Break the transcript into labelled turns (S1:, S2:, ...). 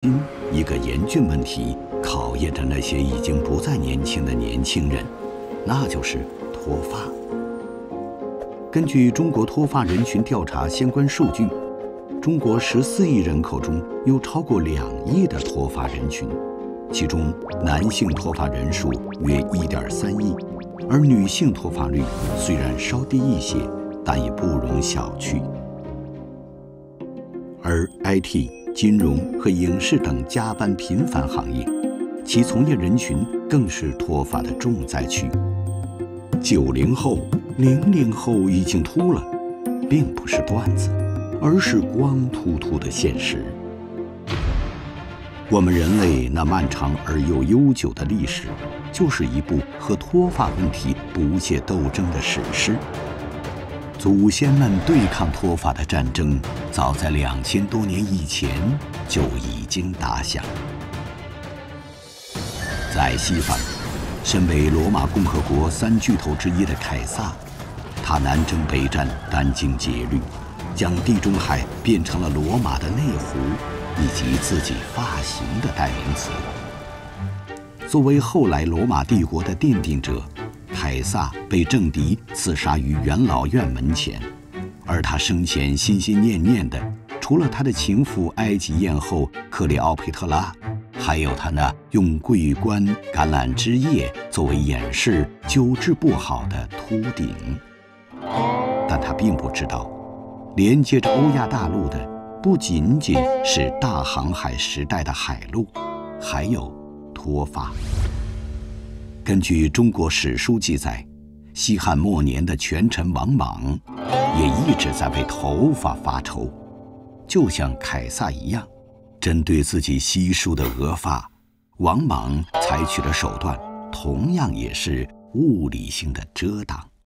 S1: 今一个严峻问题考验着那些已经不再年轻的年轻人，那就是脱发。根据中国脱发人群调查相关数据，中国14亿人口中有超过2亿的脱发人群，其中男性脱发人数约1.3亿，而女性脱发率虽然稍低一些，但也不容小觑。而 IT、金融和影视等加班频繁行业，其从业人群更是脱发的重灾区。90后、00后已经秃了，并不是段子，而是光秃秃的现实。我们人类那漫长而又悠久的历史，就是一部和脱发问题不懈斗争的史诗。祖先们对抗脱发的战争，早在2000多年以前就已经打响。在西方，身为罗马共和国3巨头之一的凯撒，他南征北战，殚精竭虑，将地中海变成了罗马的内湖，以及自己发型的代名词。作为后来罗马帝国的奠定者，凯撒被政敌刺杀于元老院门前，而他生前心心念念的，除了他的情妇埃及艳后克里奥佩特拉，还有他那用桂冠、橄榄枝叶作为掩饰久治不好的秃顶。但他并不知道，连接着欧亚大陆的不仅仅是大航海时代的海路，还有脱发。根据中国史书记载，西汉末年的权臣王莽也一直在为头发发愁，就像凯撒一样，针对自己稀疏的额发，王莽采取的手段同样也是物理性的遮挡。